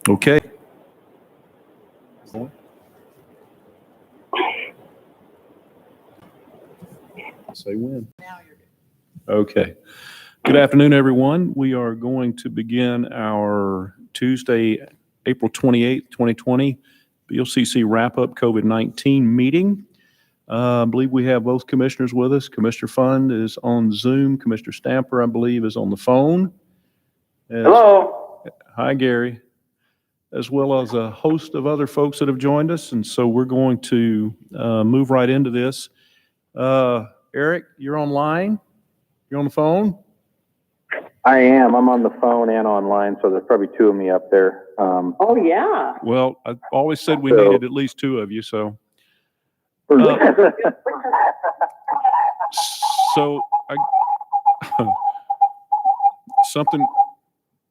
Okay. Say when. Now you're good. Okay. Good afternoon, everyone. We are going to begin our Tuesday, April 28th, 2020 BOCC wrap-up COVID-19 meeting. I believe we have both commissioners with us. Commissioner Fund is on Zoom. Commissioner Stamper, I believe, is on the phone. Hello. Hi, Gary. As well as a host of other folks that have joined us. And so we're going to move right into this. Eric, you're online? You're on the phone? I am. I'm on the phone and online, so there's probably two of me up there. Oh, yeah. Well, I always said we needed at least two of you, so.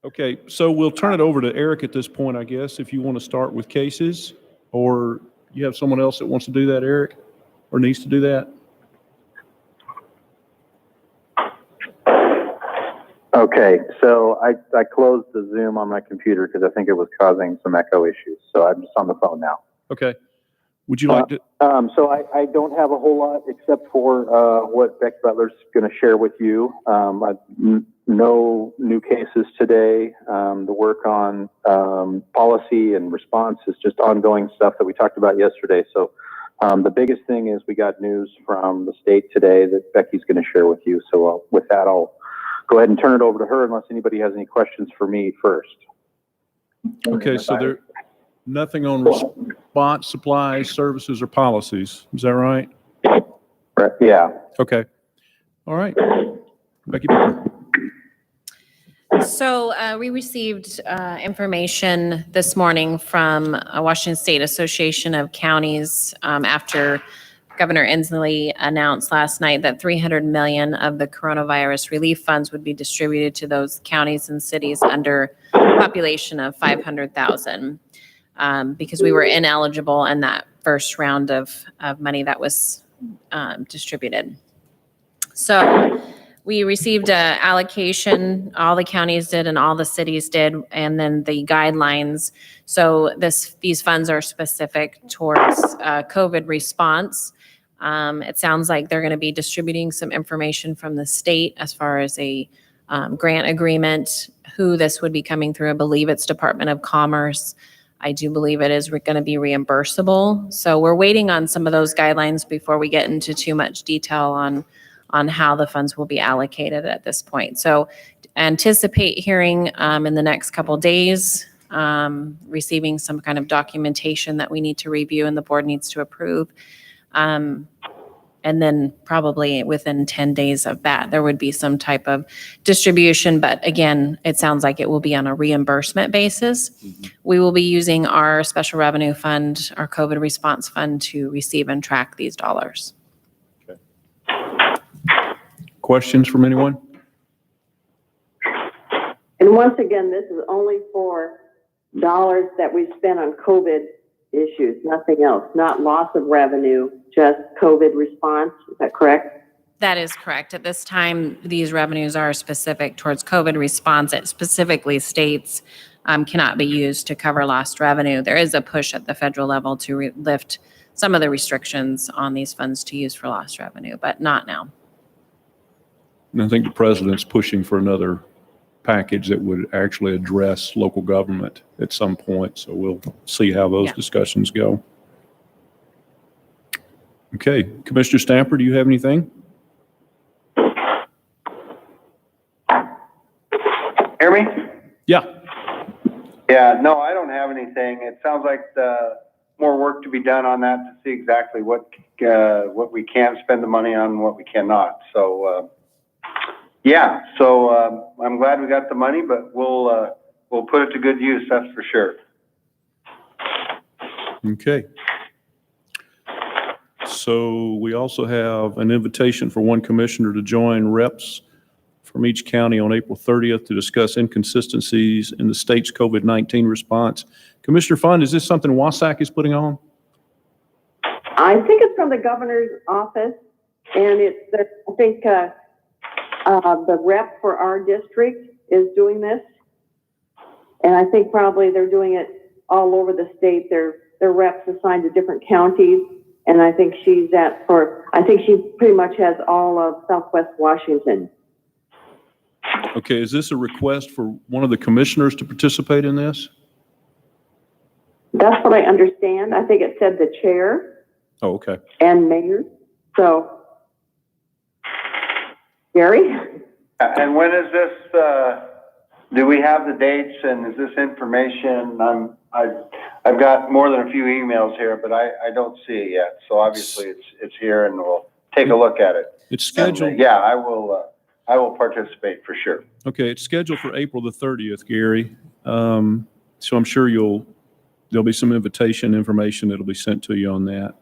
Okay, so we'll turn it over to Eric at this point, I guess, if you want to start with cases, or you have someone else that wants to do that, Eric, or needs to do that? Okay, so I closed the Zoom on my computer because I think it was causing some echo issues, so I'm just on the phone now. Okay. Would you like to? So I don't have a whole lot except for what Becky Butler's going to share with you. No new cases today. The work on policy and response is just ongoing stuff that we talked about yesterday. So the biggest thing is we got news from the state today that Becky's going to share with you. So with that, I'll go ahead and turn it over to her unless anybody has any questions for me first. Okay, so there nothing on response, supplies, services, or policies. Is that right? Right. Yeah. Okay. All right. Becky. So we received information this morning from Washington State Association of Counties after Governor Inslee announced last night that $300 million of the coronavirus relief funds would be distributed to those counties and cities under a population of 500,000 because we were ineligible in that first round of money that was distributed. So we received an allocation, all the counties did and all the cities did, and then the guidelines. So these funds are specific towards COVID response. It sounds like they're going to be distributing some information from the state as far as a grant agreement, who this would be coming through. I believe it's Department of Commerce. I do believe it is going to be reimbursable. So we're waiting on some of those guidelines before we get into too much detail on how the funds will be allocated at this point. So anticipate hearing in the next couple of days, receiving some kind of documentation that we need to review and the board needs to approve. And then probably within 10 days of that, there would be some type of distribution. But again, it sounds like it will be on a reimbursement basis. Mm-hmm. We will be using our special revenue fund, our COVID response fund, to receive and track these dollars. Okay. Questions from anyone? And once again, this is only for dollars that we spent on COVID issues, nothing else, not loss of revenue, just COVID response. Is that correct? That is correct. At this time, these revenues are specific towards COVID response. It specifically states cannot be used to cover lost revenue. There is a push at the federal level to lift some of the restrictions on these funds to use for lost revenue, but not now. And I think the president's pushing for another package that would actually address local government at some point. So we'll see how those discussions go. Okay, Commissioner Stamper, do you have anything? Hear me? Yeah. Yeah, no, I don't have anything. It sounds like more work to be done on that to see exactly what we can spend the money on and what we cannot. So, I'm glad we got the money, but we'll put it to good use, that's for sure. Okay. So we also have an invitation for one commissioner to join reps from each county on April 30th to discuss inconsistencies in the state's COVID-19 response. Commissioner Fund, is this something WASAC is putting on? I think it's from the governor's office, and I think the rep for our district is doing this. And I think probably they're doing it all over the state. Their reps assigned to different counties. And I think I think she pretty much has all of Southwest Washington. Okay, is this a request for one of the commissioners to participate in this? That's what I understand. I think it said the chair Oh, okay. and mayor. So, Gary? And when is this, do we have the dates and is this information? I've got more than a few emails here, but I don't see it yet. So obviously it's here and we'll take a look at it. It's scheduled. And, yeah, I will participate for sure. Okay, it's scheduled for April the 30th, Gary. So I'm sure there'll be some invitation information that'll be sent to you on that.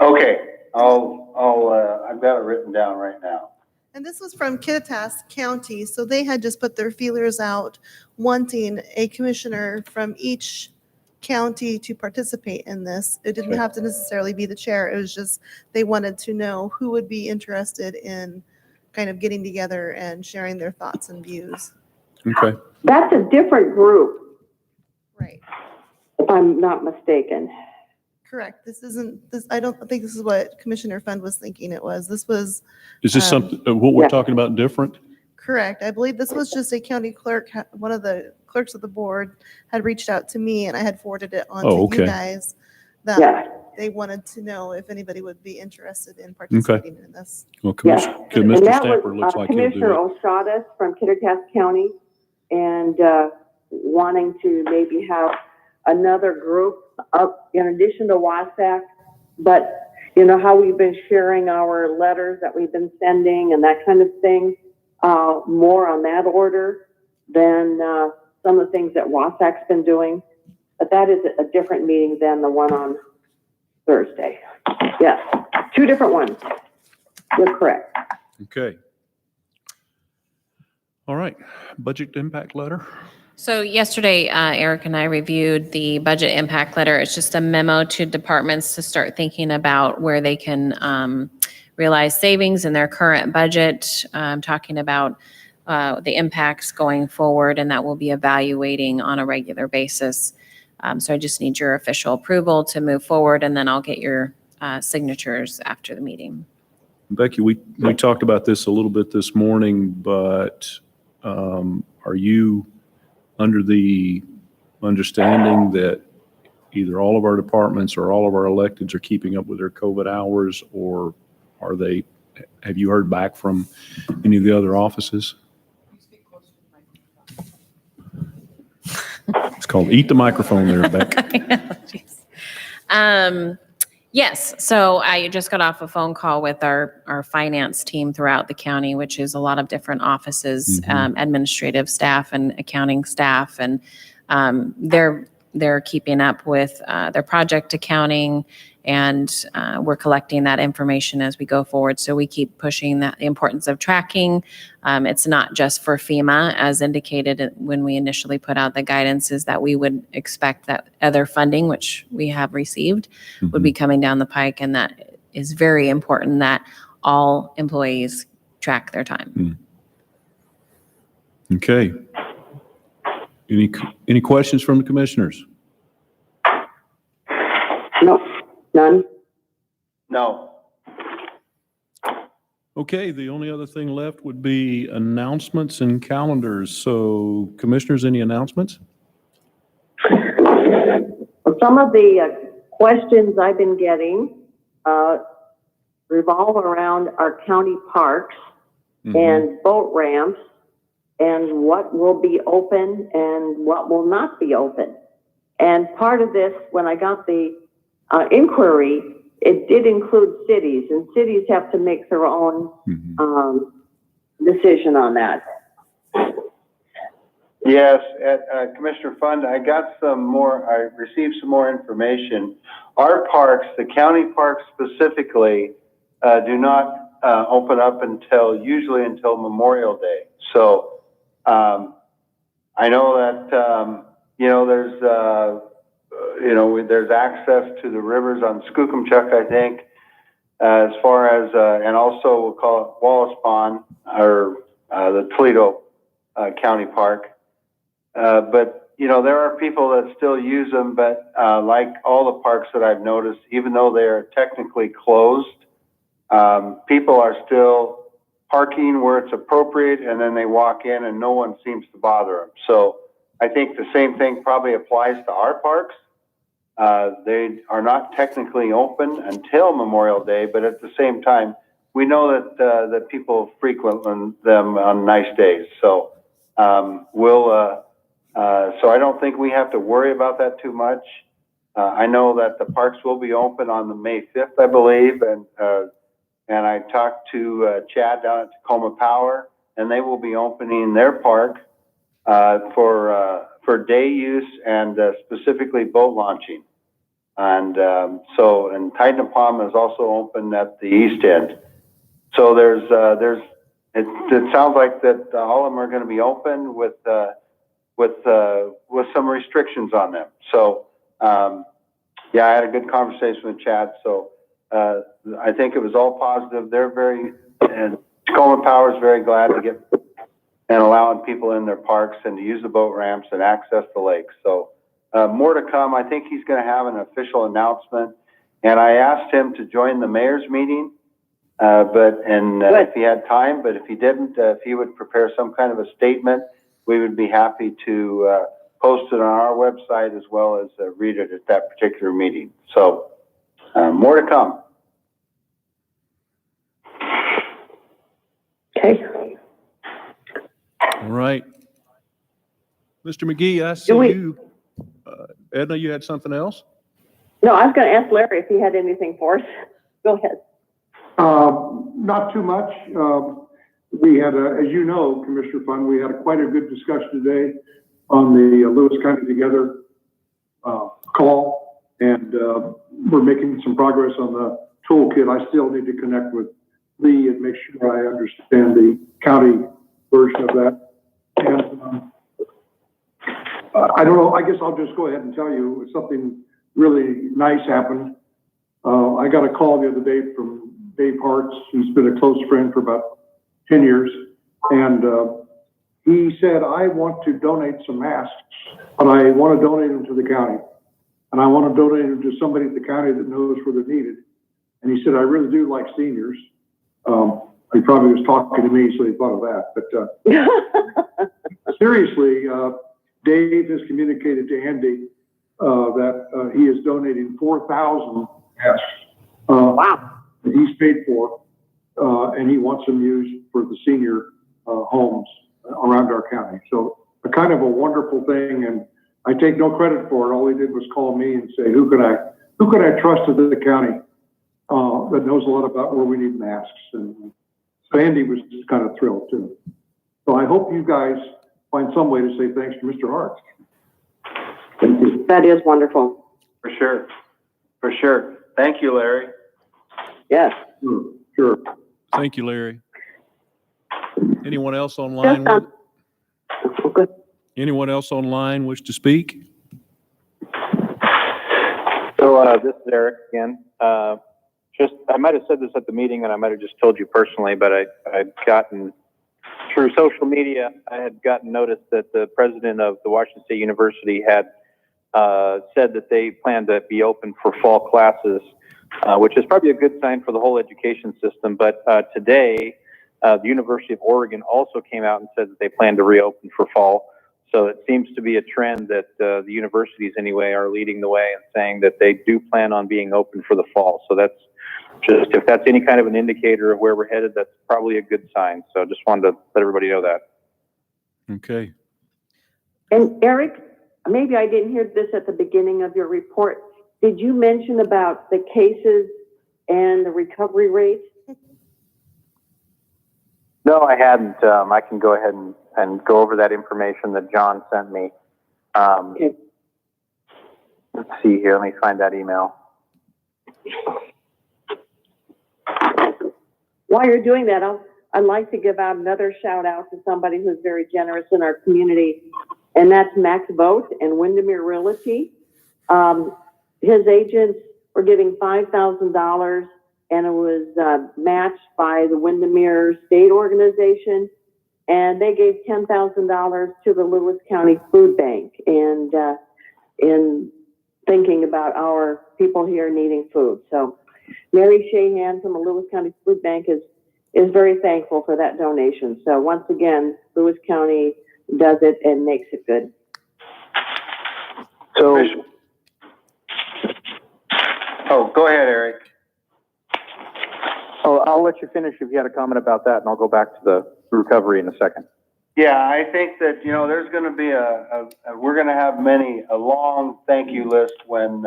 Okay, I've got it written down right now. And this was from Kittitas County, so they had just put their feelers out, wanting a commissioner from each county to participate in this. It didn't have to necessarily be the chair. It was just they wanted to know who would be interested in kind of getting together and sharing their thoughts and views. Okay. That's a different group, Right. if I'm not mistaken. Correct. I don't think this is what Commissioner Fund was thinking it was. This was Is this something, what we're yeah. talking about different? correct. I believe this was just a county clerk, one of the clerks of the board had reached out to me and I had forwarded it on Oh, to you okay. guys. Yeah. That they wanted to know if anybody would be interested in participating in this. Well, Yeah. Mr. And that Stamper was looks like he'll Commissioner do it. O'Shaughnessy from Kittitas County and wanting to maybe have another group up in addition to WASAC. But you know how we've been sharing our letters that we've been sending and that kind of thing, more on that order than some of the things that WASAC's been doing. But that is a different meeting than the one on Thursday. Yes, two different ones. You're correct. Okay. All right. Budget impact letter. So yesterday, Eric and I reviewed the budget impact letter. It's just a memo to departments to start thinking about where they can realize savings in their current budget, talking about the impacts going forward, and that we'll be evaluating on a regular basis. So I just need your official approval to move forward, and then I'll get your signatures after the meeting. Becky, we talked about this a little bit this morning, but are you under the understanding that either all of our departments or all of our electeds are keeping up with their COVID hours, or have you heard back from any of the other offices? It's called eat the microphone there, Beck. Yes, so I just got off a phone call with our finance team throughout the county, which is a lot of different offices, administrative staff and accounting staff, and they're keeping up with their project accounting, and we're collecting that information as we go forward. So we keep pushing the importance of tracking. It's not just for FEMA, as indicated when we initially put out the guidance, is that we would expect that other funding, which we have received, would be coming down the pike, and that is very important that all employees track their time. Okay. Any questions from the commissioners? No, none. No. Okay, the only other thing left would be announcements and calendars. So commissioners, any announcements? Well, some of the questions I've been getting revolve around our county parks and boat ramps and what will be open and what will not be open. And part of this, when I got the inquiry, it did include cities, and cities have to make their own decision on that. Yes, Commissioner Fund, I received some more information. Our parks, the county parks specifically, do not open up usually until Memorial Day. So I know that, there's access to the rivers on Skookumchuck, I think, as far as, and also we'll call it Wallace Pond, or the Toledo County Park. but there are people that still use them, but like all the parks that I've noticed, even though they are technically closed, people are still parking where it's appropriate, and then they walk in and no one seems to bother them. So I think the same thing probably applies to our parks. They are not technically open until Memorial Day, but at the same time, we know that people frequent them on nice days. So so I don't think we have to worry about that too much. I know that the parks will be open on the May 5th, I believe, and I talked to Chad down at Tacoma Power, and they will be opening their park for day use and specifically boat launching. And and Titan Palm is also open at the east end. So it sounds like that all of them are going to be open with some restrictions on them. So yeah, I had a good conversation with Chad. So I think it was all positive. And Tacoma Power is very glad to get and allowing people in their parks and to use the boat ramps and access the lakes. So more to come. I think he's going to have an official announcement. And I asked him to join the mayor's meeting, if he had time, but if he didn't, if he would prepare some kind of a statement, we would be happy to post it on our website as well as read it at that particular meeting. So more to come. Okay. All right. Mr. McGee, I see you. Edna, you had something else? No, I was going to ask Larry if he had anything for us. Go ahead. Not too much. We had, as you know, Commissioner Fund, we had quite a good discussion today on the Lewis County Together call, and we're making some progress on the toolkit. I still need to connect with Lee and make sure I understand the county version of that. And I don't know, I guess I'll just go ahead and tell you something really nice happened. I got a call the other day from Dave Hartz, who's been a close friend for about 10 years. And he said, I want to donate some masks, but I want to donate them to the county. And I want to donate them to somebody at the county that knows where they're needed. And he said, I really do like seniors. He probably was talking to me, so he thought of that. But seriously, Dave has communicated to Andy that he is donating 4,000 masks. Wow. That he's paid for, and he wants them used for the senior homes around our county. So a kind of a wonderful thing, and I take no credit for it. All he did was call me and say, who could I trust at the county that knows a lot about where we need masks? And so Andy was just kind of thrilled too. So I hope you guys find some way to say thanks to Mr. Hart. Thank you. That is wonderful. For sure. For sure. Thank you, Larry. Yes. Sure. Thank you, Larry. Anyone else online? Good. Anyone else online wish to speak? So this is Eric again. I might have said this at the meeting, and I might have just told you personally, but I'd gotten through social media. I had gotten notice that the president of the Washington State University had said that they plan to be open for fall classes, which is probably a good sign for the whole education system. But today, the University of Oregon also came out and said that they plan to reopen for fall. So it seems to be a trend that the universities anyway are leading the way and saying that they do plan on being open for the fall. So that's just, if that's any kind of an indicator of where we're headed, that's probably a good sign. So just wanted to let everybody know that. Okay. And Eric, maybe I didn't hear this at the beginning of your report. Did you mention about the cases and the recovery rate? No, I hadn't. I can go ahead and go over that information that John sent me. Okay. Let's see here. Let me find that email. While you're doing that, I'd like to give out another shout out to somebody who's very generous in our community, and that's Max Vogt and Windermere Realty. His agents were giving $5,000, and it was matched by the Windermere State Organization. and they gave $10,000 to the Lewis County Food Bank, and in thinking about our people here needing food. So Mary Shahan from the Lewis County Food Bank is very thankful for that donation. So once again, Lewis County does it and makes it good. So, Oh, go ahead, Eric. I'll let you finish if you had a comment about that, and I'll go back to the recovery in a second. Yeah, I think that, there's going to be we're going to have a long thank you list when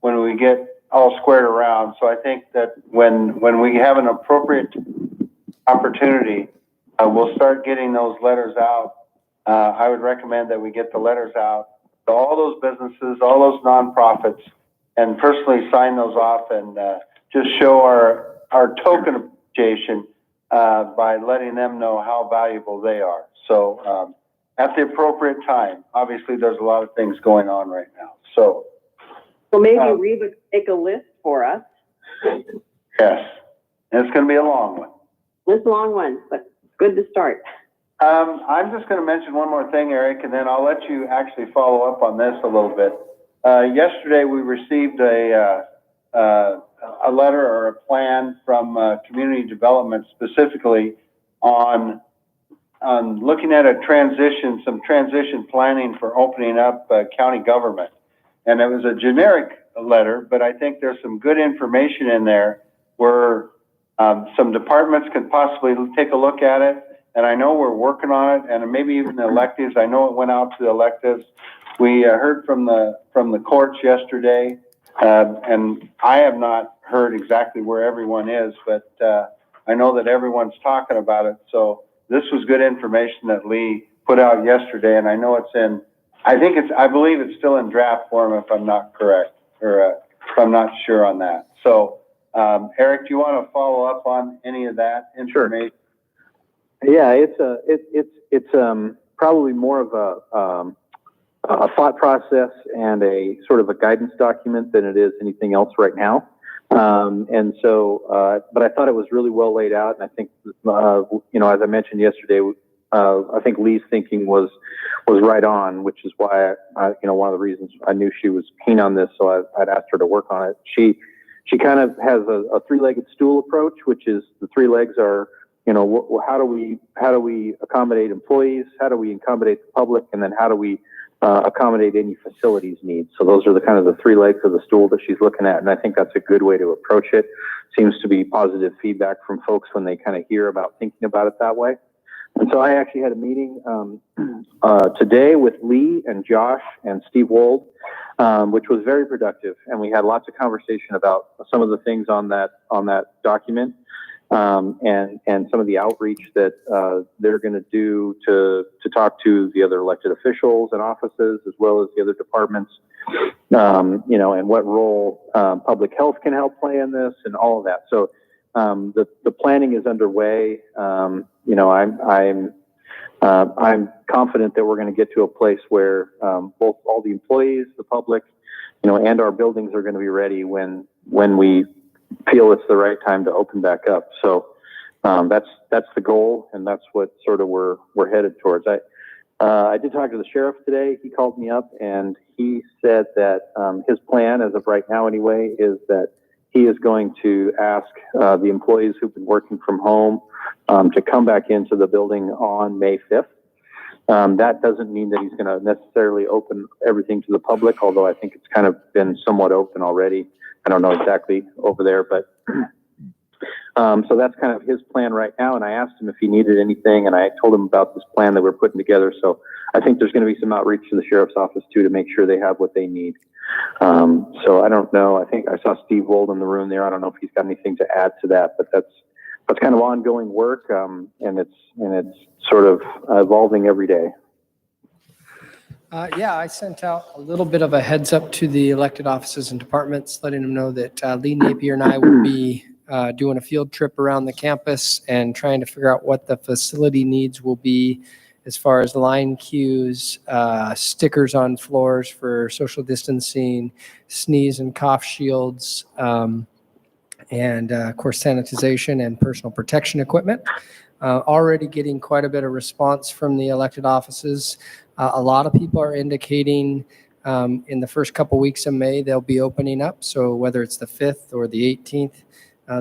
we get all squared around. So I think that when we have an appropriate opportunity, we'll start getting those letters out. I would recommend that we get the letters out to all those businesses, all those nonprofits, and personally sign those off and just show our token appreciation by letting them know how valuable they are. So at the appropriate time. Obviously, there's a lot of things going on right now. So maybe Reba could make a list for us. yes, and it's going to be a long one. This long one, but good to start. I'm just going to mention one more thing, Eric, and then I'll let you actually follow up on this a little bit. Yesterday, we received a letter or a plan from community development, specifically on looking at some transition planning for opening up county government. And it was a generic letter, but I think there's some good information in there where some departments can possibly take a look at it. And I know we're working on it, and maybe even the electives. I know it went out to the electives. We heard from the courts yesterday, and I have not heard exactly where everyone is, but I know that everyone's talking about it. So this was good information that Lee put out yesterday, and I know I believe it's still in draft form if I'm not correct, or if I'm not sure on that. So Eric, do you want to follow up on any of that information? Sure. Yeah, it's probably more of a thought process and a sort of a guidance document than it is anything else right now. And so, but I thought it was really well laid out. And I think, as I mentioned yesterday, I think Lee's thinking was right on, which is why one of the reasons I knew she was keen on this. So I'd asked her to work on it. She kind of has a three-legged stool approach, which is the three legs are, how do we accommodate employees? How do we accommodate the public? And then how do we accommodate any facilities needs? So those are the three legs of the stool that she's looking at. And I think that's a good way to approach it. Seems to be positive feedback from folks when they kind of hear about thinking about it that way. And so I actually had a meeting today with Lee and Josh and Steve Wold, which was very productive. And we had lots of conversation about some of the things on that document. And some of the outreach that they're going to do to talk to the other elected officials and offices, as well as the other departments, and what role public health can help play in this, and all of that. So the planning is underway. I'm confident that we're going to get to a place where both all the employees, the public, and our buildings are going to be ready when we feel it's the right time to open back up. So that's the goal, and that's what sort of we're headed towards. I did talk to the sheriff today. He called me up and he said that his plan, as of right now anyway, is that he is going to ask the employees who've been working from home to come back into the building on May 5th. That doesn't mean that he's going to necessarily open everything to the public, although I think it's kind of been somewhat open already. I don't know exactly over there, but so that's kind of his plan right now. And I asked him if he needed anything, and I told him about this plan that we're putting together. So I think there's going to be some outreach to the sheriff's office too, to make sure they have what they need. So I don't know. I think I saw Steve Wold in the room there. I don't know if he's got anything to add to that, but that's kind of ongoing work, and it's sort of evolving every day. I sent out a little bit of a heads up to the elected offices and departments, letting them know that Lee Napier and I will be doing a field trip around the campus and trying to figure out what the facility needs will be as far as line queues, stickers on floors for social distancing, sneeze and cough shields, and of course sanitization and personal protection equipment. Already getting quite a bit of response from the elected offices. A lot of people are indicating in the first couple weeks of May, they'll be opening up. So whether it's the 5th or the 18th,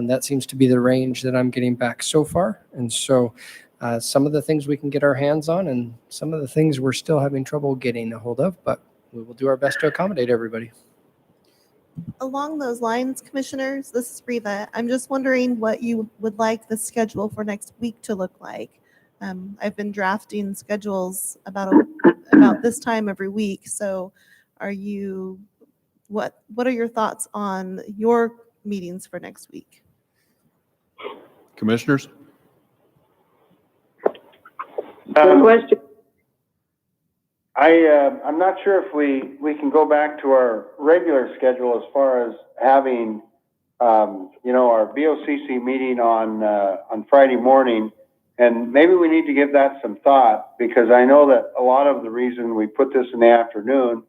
that seems to be the range that I'm getting back so far. And so some of the things we can get our hands on and some of the things we're still having trouble getting a hold of, but we will do our best to accommodate everybody. Along those lines, commissioners, this is Reva. I'm just wondering what you would like the schedule for next week to look like. I've been drafting schedules about this time every week. So what are your thoughts on your meetings for next week? Commissioners? Good question. I'm not sure if we can go back to our regular schedule as far as having, our BOCC meeting on Friday morning. And maybe we need to give that some thought, because I know that a lot of the reason we put this in the afternoon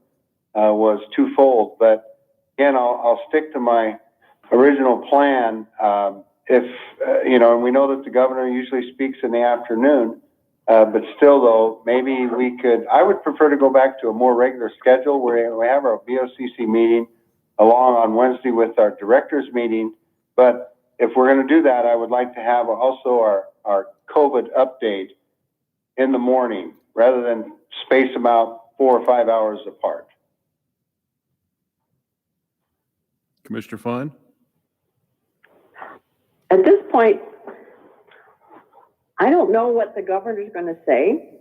was twofold. But again, I'll stick to my original plan. And we know that the governor usually speaks in the afternoon. But still, though, maybe I would prefer to go back to a more regular schedule where we have our BOCC meeting along on Wednesday with our directors meeting. But if we're going to do that, I would like to have also our COVID update in the morning rather than space them out 4 or 5 hours apart. Commissioner Fund? At this point, I don't know what the governor's going to say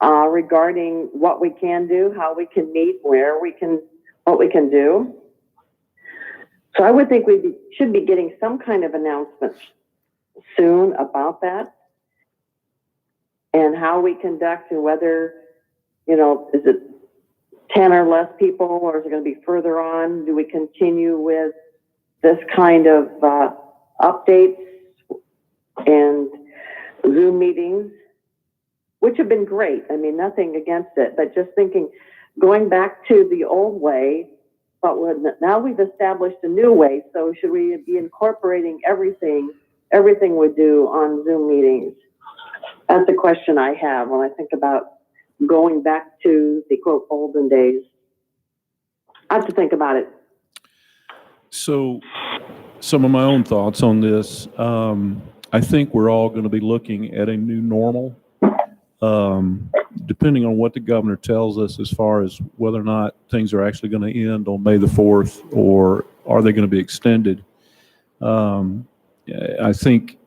regarding what we can do, how we can meet, what we can do. So I would think we should be getting some kind of announcement soon about that and how we conduct, and whether, is it 10 or less people, or is it going to be further on? Do we continue with this kind of updates and Zoom meetings, which have been great? I mean, nothing against it, but just thinking, going back to the old way, but now we've established a new way. So should we be incorporating everything we do on Zoom meetings? That's the question I have when I think about going back to the quote olden days. I have to think about it. So some of my own thoughts on this. I think we're all going to be looking at a new normal, depending on what the governor tells us as far as whether or not things are actually going to end on May the 4th, or are they going to be extended. I think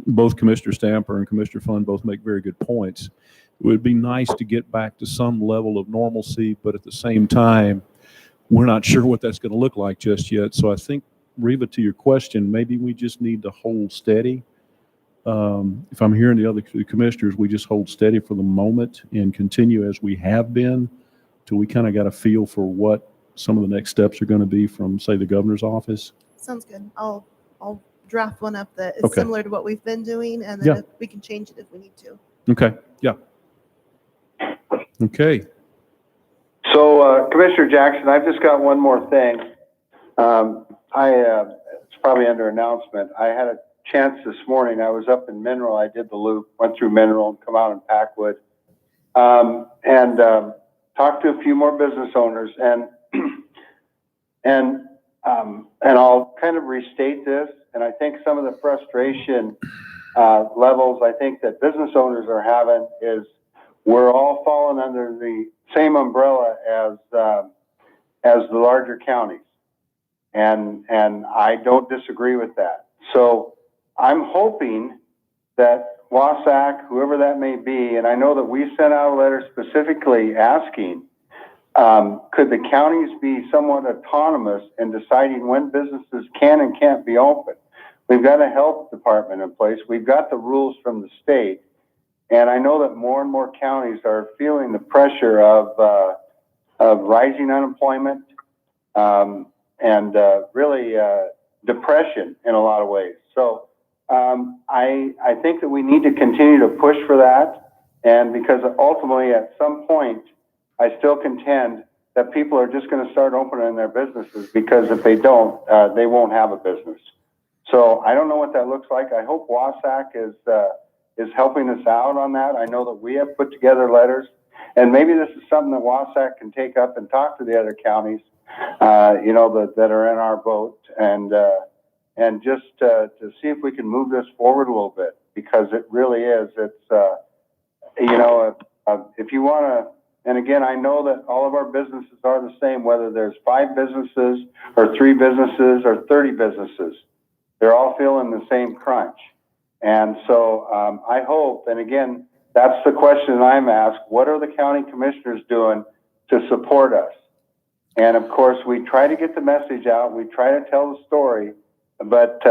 both Commissioner Stamper and Commissioner Fund both make very good points. It would be nice to get back to some level of normalcy, but at the same time, we're not sure what that's going to look like just yet. So I think, Reva, to your question, maybe we just need to hold steady. If I'm hearing the other commissioners, we just hold steady for the moment and continue as we have been till we kind of got a feel for what some of the next steps are going to be from, say, the governor's office. Sounds good. I'll draft one up that is Okay. similar to what we've been doing, and then if we can change it if we need to. Okay. Yeah. Okay. So, Commissioner Jackson, I've just got one more thing. It's probably under announcement. I had a chance this morning. I was up in Mineral. I did the loop, went through Mineral and come out in Packwood, and talked to a few more business owners. And I'll kind of restate this. And I think some of the frustration levels I think that business owners are having is we're all falling under the same umbrella as the larger counties. And I don't disagree with that. So I'm hoping that WASAC, whoever that may be, and I know that we sent out a letter specifically asking, could the counties be somewhat autonomous in deciding when businesses can and can't be open? We've got a health department in place. We've got the rules from the state. And I know that more and more counties are feeling the pressure of rising unemployment, and really depression in a lot of ways. So I think that we need to continue to push for that. And because ultimately at some point, I still contend that people are just going to start opening their businesses, because if they don't, they won't have a business. So I don't know what that looks like. I hope WASAC is helping us out on that. I know that we have put together letters, and maybe this is something that WASAC can take up and talk to the other counties, that are in our boat, and just to see if we can move this forward a little bit, because it really is. It's if you want to, and again, I know that all of our businesses are the same, whether there's 5 businesses or 3 businesses or 30 businesses. They're all feeling the same crunch. And so I hope, and again, that's the question I'm asked, what are the county commissioners doing to support us? And of course, we try to get the message out. We try to tell the story. But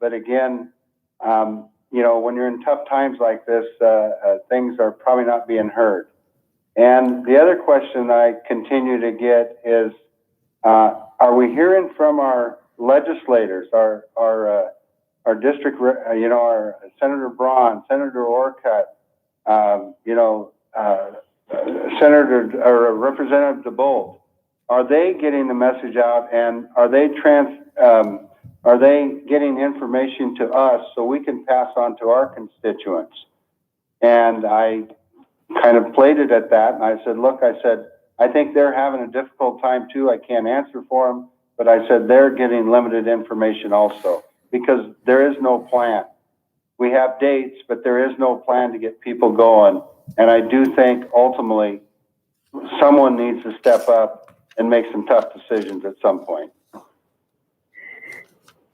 again, when you're in tough times like this, things are probably not being heard. And the other question I continue to get is, are we hearing from our legislators, our district, our Senator Braun, Senator Orcutt, Senator or Representative DeBolt? Are they getting the message out, and are they getting information to us so we can pass on to our constituents? And I kind of played it at that, and I said, look, I think they're having a difficult time too. I can't answer for them, but I said they're getting limited information also, because there is no plan. We have dates, but there is no plan to get people going. And I do think ultimately someone needs to step up and make some tough decisions at some point.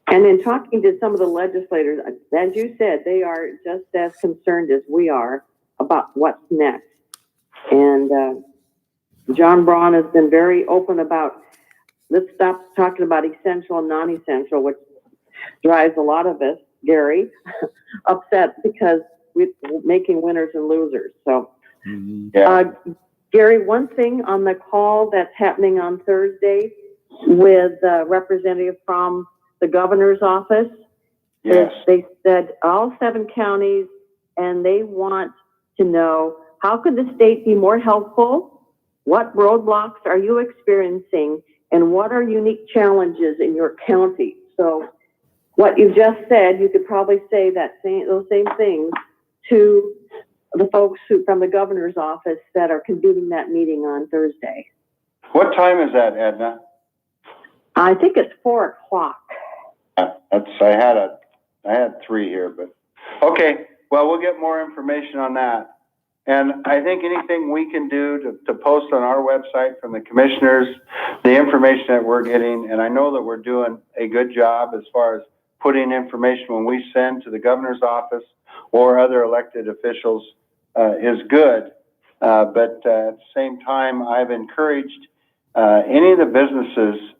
And in talking to some of the legislators, as you said, they are just as concerned as we are about what's next. And John Braun has been very open about, let's stop talking about essential and non-essential, which drives a lot of us, Gary, upset, because we're making winners and losers. So, Gary, one thing on the call that's happening on Thursday with a representative from the governor's office, Yes. they said all 7 counties, and they want to know, how could the state be more helpful? What roadblocks are you experiencing? And what are unique challenges in your county? So what you just said, you could probably say those same things to the folks from the governor's office that are convening that meeting on Thursday. What time is that, Edna? I think it's 4:00. I had 3 here, but okay. Well, we'll get more information on that. And I think anything we can do to post on our website from the commissioners, the information that we're getting, and I know that we're doing a good job as far as putting information when we send to the governor's office or other elected officials, is good. But at the same time, I've encouraged any of the businesses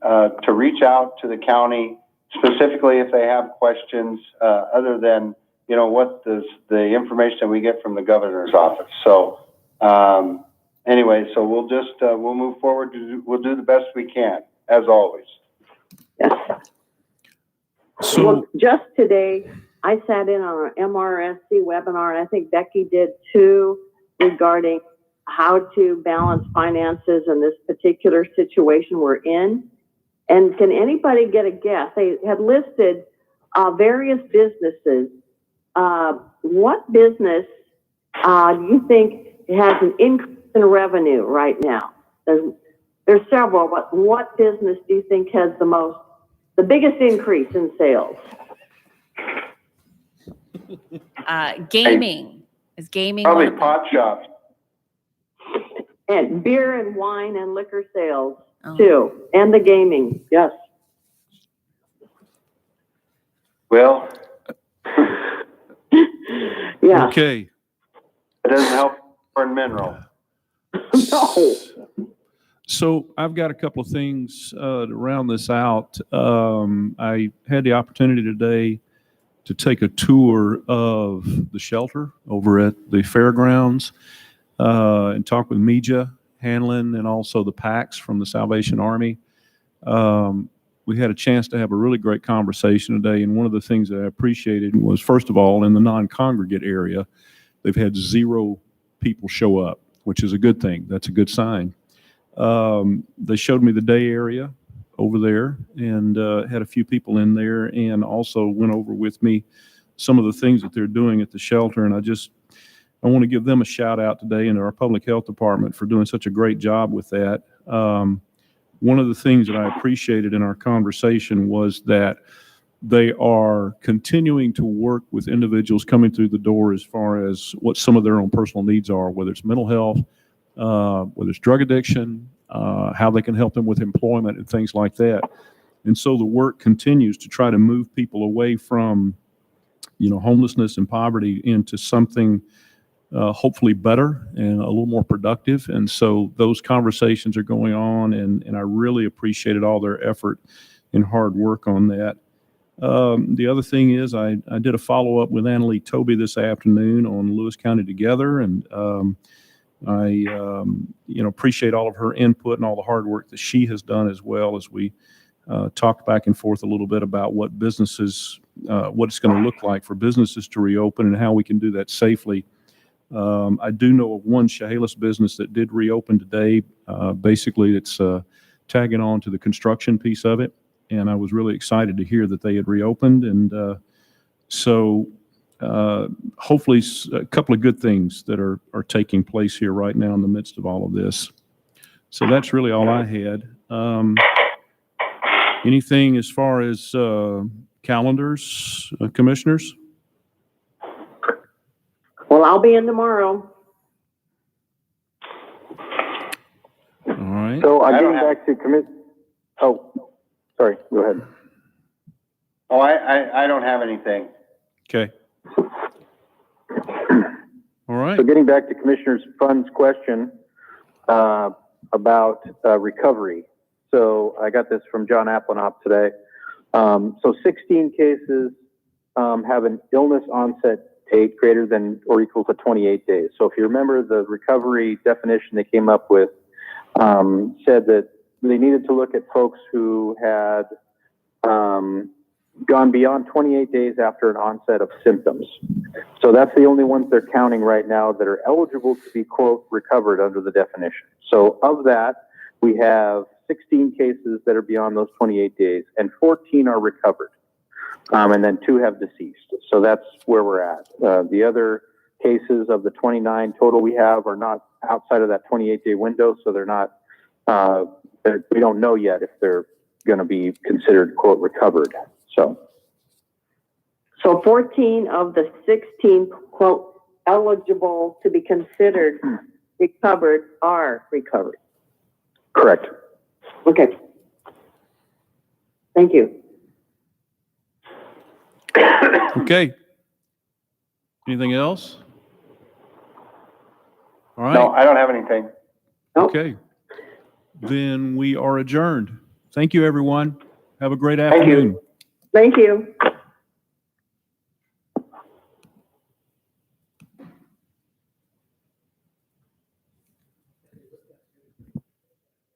to reach out to the county, specifically if they have questions other than, what the information that we get from the governor's office. So anyway, so we'll move forward. We'll do the best we can, as always. Yes. So, Well, just today, I sat in on an MRSC webinar, and I think Becky did too, regarding how to balance finances in this particular situation we're in. And can anybody get a guess? They had listed various businesses. What business do you think has an increase in revenue right now? There's several, but what business do you think has the biggest increase in sales? Gaming. Is gaming Probably one of them? pot shops. And beer and wine and liquor sales Oh. too, and the gaming, yes. Well, Yeah. okay. it doesn't help burn mineral. No. So I've got a couple of things to round this out. I had the opportunity today to take a tour of the shelter over at the fairgrounds and talk with Mija Hanlon and also the PACs from the Salvation Army. We had a chance to have a really great conversation today, and one of the things that I appreciated was, first of all, in the non-congregate area, they've had 0 people show up, which is a good thing. That's a good sign. They showed me the day area over there and had a few people in there, and also went over with me some of the things that they're doing at the shelter. And I want to give them a shout out today and our public health department for doing such a great job with that. One of the things that I appreciated in our conversation was that they are continuing to work with individuals coming through the door as far as what some of their own personal needs are, whether it's mental health, whether it's drug addiction, how they can help them with employment and things like that. And so the work continues to try to move people away from, homelessness and poverty into something hopefully better and a little more productive. And so those conversations are going on, and I really appreciated all their effort and hard work on that. The other thing is I did a follow-up with Annalee Toby this afternoon on Lewis County Together, and I appreciate all of her input and all the hard work that she has done, as well as we talked back and forth a little bit about what businesses, what it's going to look like for businesses to reopen and how we can do that safely. I do know of one Chehalis business that did reopen today. Basically, it's tagging on to the construction piece of it. And I was really excited to hear that they had reopened. And so hopefully a couple of good things that are taking place here right now in the midst of all of this. So that's really all I had. Anything as far as calendars, commissioners? Well, I'll be in tomorrow. All right. So I'm I don't getting back to oh, sorry, go ahead. Oh, I don't have anything. Okay. All right. So getting back to Commissioner Fund's question about recovery. So I got this from John Applenop today. So 16 cases have an illness onset date greater than or equal to 28 days. So if you remember the recovery definition they came up with, said that they needed to look at folks who had gone beyond 28 days after an onset of symptoms. So that's the only ones they're counting right now that are eligible to be, quote, recovered under the definition. So of that, we have 16 cases that are beyond those 28 days, and 14 are recovered. And then 2 have deceased. So that's where we're at. The other cases of the 29 total we have are not outside of that 28-day window, so they're not, we don't know yet if they're going to be considered, quote, recovered. So 14 of the 16, quote, eligible to be considered recovered are recovered. correct. Okay. Thank you. Okay. Anything else? All right. No, I don't have anything. Nope. Okay. Then we are adjourned. Thank you, everyone. Have a great Thank you. afternoon. Thank you.